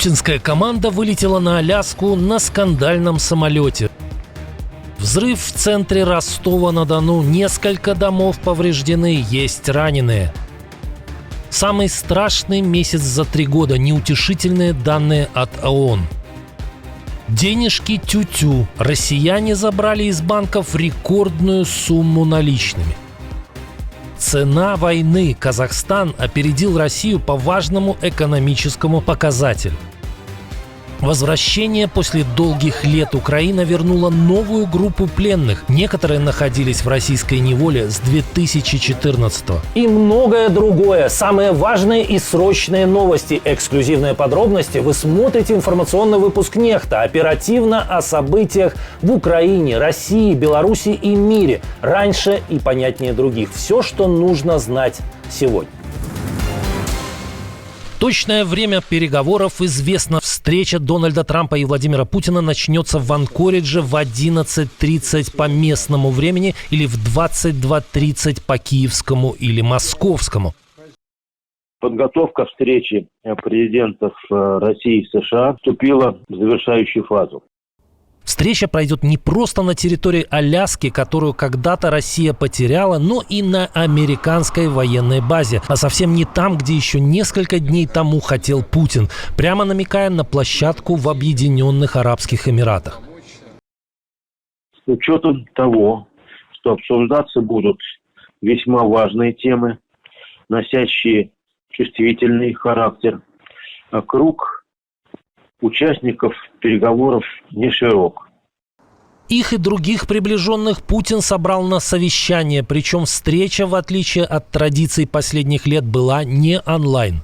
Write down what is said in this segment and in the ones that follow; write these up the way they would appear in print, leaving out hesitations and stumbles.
Путинская команда вылетела на Аляску на скандальном самолете. Взрыв в центре Ростова-на-Дону. Несколько домов повреждены, есть раненые. Самый страшный месяц за 3 года. Неутешительные данные от ООН. Денежки тю-тю. Россияне забрали из банков рекордную сумму наличными. Цена войны. Казахстан опередил Россию по важному экономическому показателю. Возвращение после долгих лет. Украина вернула новую группу пленных. Некоторые находились в российской неволе с 2014-го. И многое другое. Самые важные и срочные новости. Эксклюзивные подробности. Вы смотрите информационный выпуск «Нехта». Оперативно о событиях в Украине, России, Беларуси и мире. Раньше и понятнее других. Все, что нужно знать сегодня. Точное время переговоров известно. Встреча Дональда Трампа и Владимира Путина начнется в Анкоридже в 11:30 по местному времени или в 22:30 по киевскому или московскому. Подготовка встречи президентов России и США вступила в завершающую фазу. Встреча пройдет не просто на территории Аляски, которую когда-то Россия потеряла, но и на американской военной базе. А совсем не там, где еще несколько дней тому хотел Путин, прямо намекая на площадку в Объединенных Арабских Эмиратах. С учетом того, что обсуждаться будут весьма важные темы, носящие чувствительный характер, круг участников переговоров не широк. Их и других приближенных Путин собрал на совещание, причем встреча, в отличие от традиций последних лет, была не онлайн.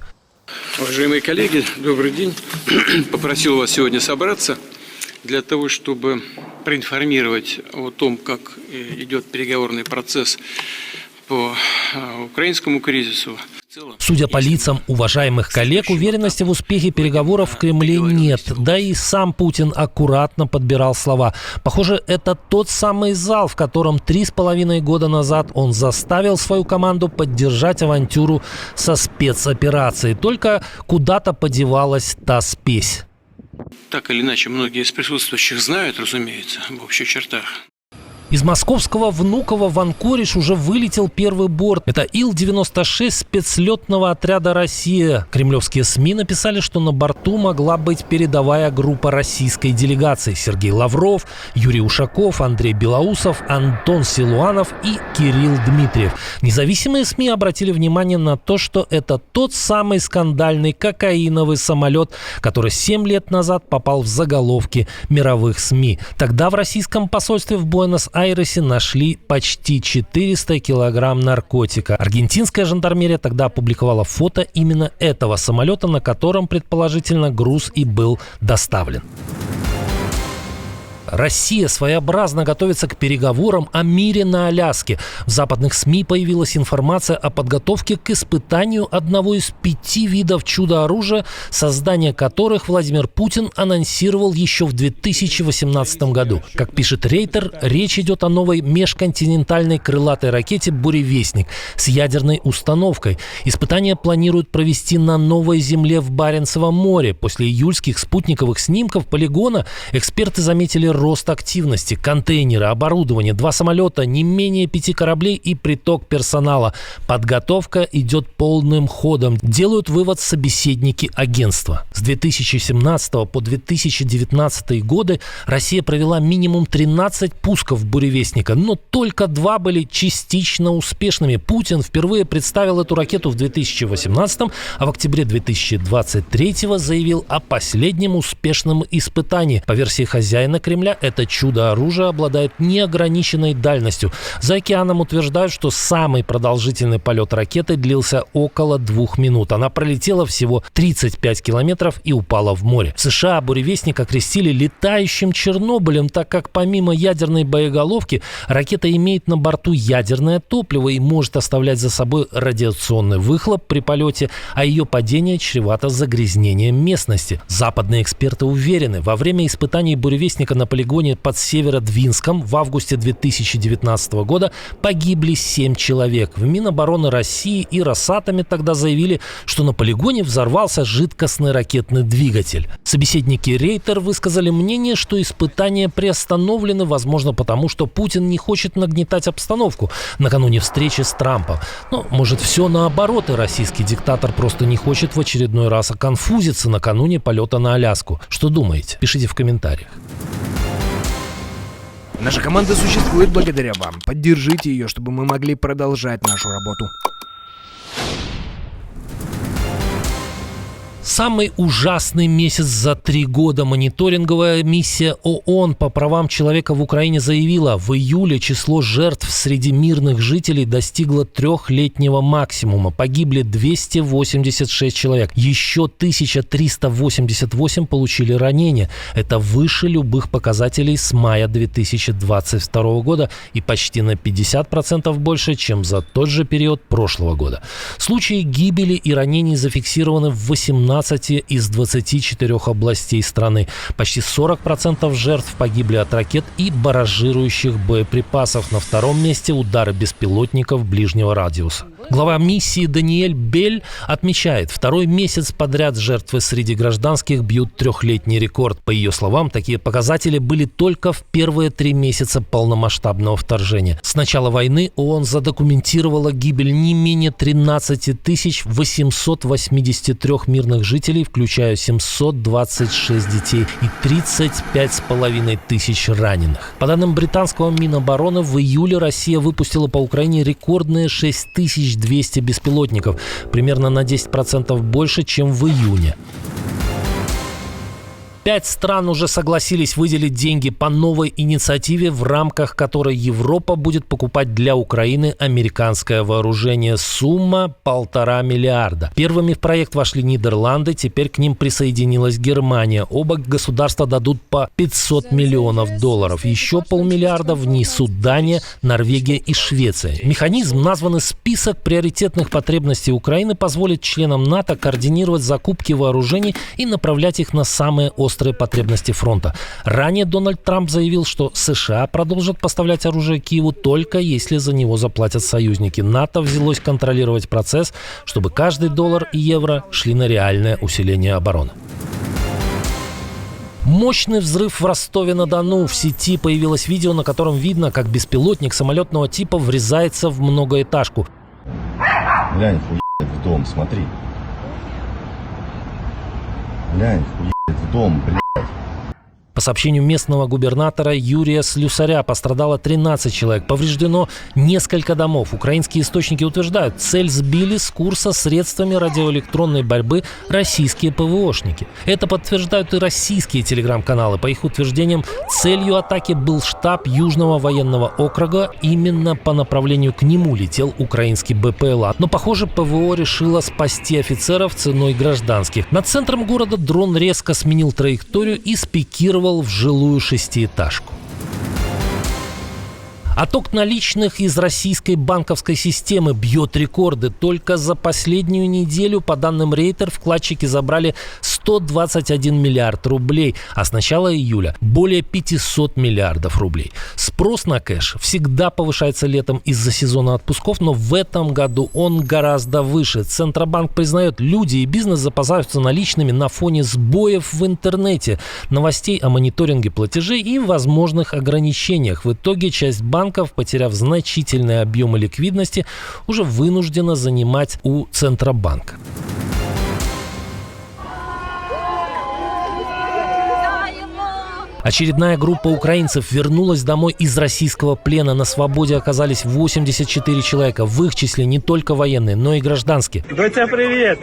Уважаемые коллеги, добрый день. Попросил вас сегодня собраться для того, чтобы проинформировать о том, как идет переговорный процесс по украинскому кризису. Судя по лицам уважаемых коллег, уверенности в успехе переговоров в Кремле нет. Да и сам Путин аккуратно подбирал слова. Похоже, это тот самый зал, в котором 3,5 года назад он заставил свою команду поддержать авантюру со спецоперацией. Только куда-то подевалась та спесь. Так или иначе, многие из присутствующих знают, разумеется, в общих чертах. Из московского Внуково в Анкоридж уже вылетел первый борт. Это Ил-96 спецлетного отряда «Россия». Кремлевские СМИ написали, что на борту могла быть передовая группа российской делегации. Сергей Лавров, Юрий Ушаков, Андрей Белоусов, Антон Силуанов и Кирилл Дмитриев. Независимые СМИ обратили внимание на то, что это тот самый скандальный кокаиновый самолет, который 7 лет назад попал в заголовки мировых СМИ. Тогда в российском посольстве в Буэнос-Айресе нашли почти 400 килограмм наркотика. Аргентинская жандармерия тогда опубликовала фото именно этого самолета, на котором, предположительно, груз и был доставлен. Россия своеобразно готовится к переговорам о мире на Аляске. В западных СМИ появилась информация о подготовке к испытанию одного из 5 видов чудо-оружия, создание которых Владимир Путин анонсировал еще в 2018 году. Как пишет Рейтер, речь идет о новой межконтинентальной крылатой ракете «Буревестник» с ядерной установкой. Испытания планируют провести на Новой Земле в Баренцевом море. После июльских спутниковых снимков полигона эксперты заметили рост активности, контейнеры, оборудование, 2 самолета, не менее 5 кораблей и приток персонала. Подготовка идет полным ходом. Делают вывод собеседники агентства. С 2017 по 2019 годы Россия провела минимум 13 пусков «Буревестника», но только 2 были частично успешными. Путин впервые представил эту ракету в 2018, а в октябре 2023 заявил о последнем успешном испытании. По версии хозяина Кремля, это чудо-оружие обладает неограниченной дальностью. За океаном утверждают, что самый продолжительный полет ракеты длился около 2 минут. Она пролетела всего 35 километров и упала в море. В США «Буревестник» окрестили летающим Чернобылем, так как помимо ядерной боеголовки ракета имеет на борту ядерное топливо и может оставлять за собой радиационный выхлоп при полете, а ее падение чревато загрязнением местности. Западные эксперты уверены, во время испытаний «Буревестника» на полигоне полигоне под Северодвинском в августе 2019 года погибли 7 человек. В Минобороны России и Росатоме тогда заявили, что на полигоне взорвался жидкостный ракетный двигатель. Собеседники Рейтер высказали мнение, что испытания приостановлены, возможно, потому что Путин не хочет нагнетать обстановку накануне встречи с Трампом. Но, может, все наоборот, и российский диктатор просто не хочет в очередной раз оконфузиться накануне полета на Аляску. Что думаете? Пишите в комментариях. Наша команда существует благодаря вам. Поддержите ее, чтобы мы могли продолжать нашу работу. Самый ужасный месяц за 3 года. Мониторинговая миссия ООН по правам человека в Украине заявила, в июле число жертв среди мирных жителей достигло 3-летнего максимума. Погибли 286 человек. Еще 1388 получили ранения. Это выше любых показателей с мая 2022 года и почти на 50% больше, чем за тот же период прошлого года. Случаи гибели и ранений зафиксированы в 18 из 24 областей страны. Почти 40% жертв погибли от ракет и барражирующих боеприпасов. На втором месте удары беспилотников ближнего радиуса. Глава миссии Даниэль Бель отмечает, 2-й месяц подряд жертвы среди гражданских бьют 3-летний рекорд. По ее словам, такие показатели были только в первые 3 месяца полномасштабного вторжения. С начала войны ООН задокументировала гибель не менее 13 883 мирных жителей, включая 726 детей и 35,5 тысяч раненых. По данным британского Минобороны, в июле Россия выпустила по Украине рекордные 6200 беспилотников, примерно на 10% больше, чем в июне. 5 стран уже согласились выделить деньги по новой инициативе, в рамках которой Европа будет покупать для Украины американское вооружение. Сумма – 1,5 миллиарда. Первыми в проект вошли Нидерланды, теперь к ним присоединилась Германия. Оба государства дадут по $500 миллионов. Еще 500 миллиона внесут Дания, Норвегия и Швеция. Механизм, названный «Список приоритетных потребностей Украины», позволит членам НАТО координировать закупки вооружений и направлять их на самые острые потребности фронта. Ранее Дональд Трамп заявил, что США продолжат поставлять оружие Киеву только если за него заплатят союзники. НАТО взялось контролировать процесс, чтобы каждый доллар и евро шли на реальное усиление обороны. Мощный взрыв в Ростове-на-Дону. В сети появилось видео, на котором видно, как беспилотник самолетного типа врезается в многоэтажку. Глянь, хуй в дом, смотри. Глянь, хуй в дом, блядь. По сообщению местного губернатора Юрия Слюсаря, пострадало 13 человек, повреждено несколько домов. Украинские источники утверждают, цель сбили с курса средствами радиоэлектронной борьбы российские ПВОшники. Это подтверждают и российские телеграм-каналы. По их утверждениям, целью атаки был штаб Южного военного округа. Именно по направлению к нему летел украинский БПЛА. Но, похоже, ПВО решило спасти офицеров ценой гражданских. Над центром города дрон резко сменил траекторию и спикировал в жилую 6-этажку. Отток наличных из российской банковской системы бьет рекорды. Только за последнюю неделю, по данным Рейтер, вкладчики забрали 121 миллиард рублей, а с начала июля более 500 миллиардов рублей. Спрос на кэш всегда повышается летом из-за сезона отпусков, но в этом году он гораздо выше. Центробанк признает, люди и бизнес запасаются наличными на фоне сбоев в интернете, новостей о мониторинге платежей и возможных ограничениях. В итоге часть банков, потеряв значительные объемы ликвидности, уже вынуждена занимать у Центробанка. Очередная группа украинцев вернулась домой из российского плена. На свободе оказались 84 человека. В их числе не только военные, но и гражданские. Доча, привет!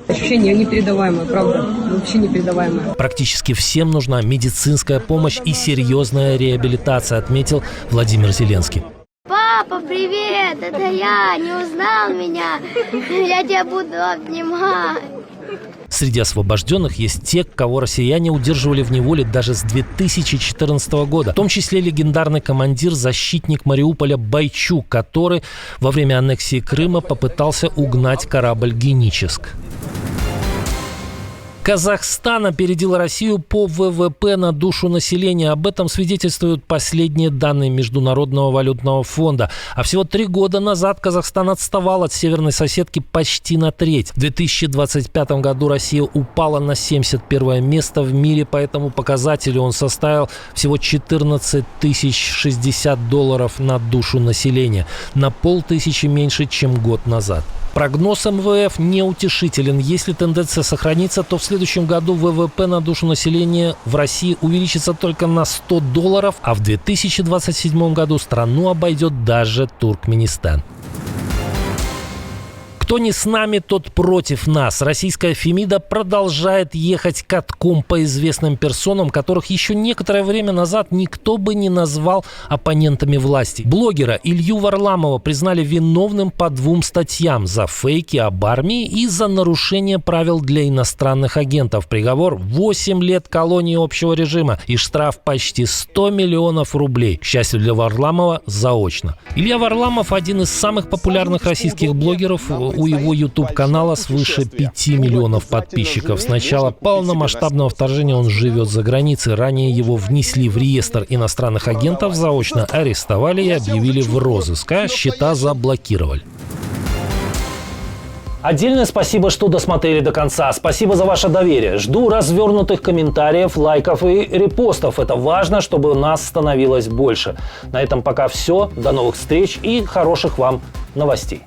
Ощущение непередаваемое, правда, вообще непередаваемое. Практически всем нужна медицинская помощь и серьезная реабилитация, отметил Владимир Зеленский. Папа, привет! Это я! Не узнал меня? Я тебя буду обнимать. Среди освобожденных есть те, кого россияне удерживали в неволе даже с 2014 года. В том числе легендарный командир-защитник Мариуполя Бойчук, который во время аннексии Крыма попытался угнать корабль «Геническ». Казахстан опередил Россию по ВВП на душу населения. Об этом свидетельствуют последние данные Международного валютного фонда. А всего 3 года назад Казахстан отставал от северной соседки почти на треть. В 2025 году Россия упала на 71 место в мире. По этому показателю он составил всего 14 060 долларов на душу населения. На 500 меньше, чем год назад. Прогноз МВФ неутешителен. Если тенденция сохранится, то в следующем году ВВП на душу населения в России увеличится только на 100 долларов, а в 2027 году страну обойдет даже Туркменистан. Кто не с нами, тот против нас. Российская Фемида продолжает ехать катком по известным персонам, которых еще некоторое время назад никто бы не назвал оппонентами власти. Блогера Илью Варламова признали виновным по 2 статьям: за фейки об армии и за нарушение правил для иностранных агентов. Приговор: 8 лет колонии общего режима и штраф почти 100 миллионов рублей. К счастью для Варламова, заочно. Илья Варламов – один из самых популярных российских блогеров. У его YouTube-канала свыше 5 миллионов подписчиков. С начала полномасштабного вторжения он живет за границей. Ранее его внесли в реестр иностранных агентов, заочно арестовали и объявили в розыск, а счета заблокировали. Отдельное спасибо, что досмотрели до конца. Спасибо за ваше доверие. Жду развернутых комментариев, лайков и репостов. Это важно, чтобы нас становилось больше. На этом пока все. До новых встреч и хороших вам новостей.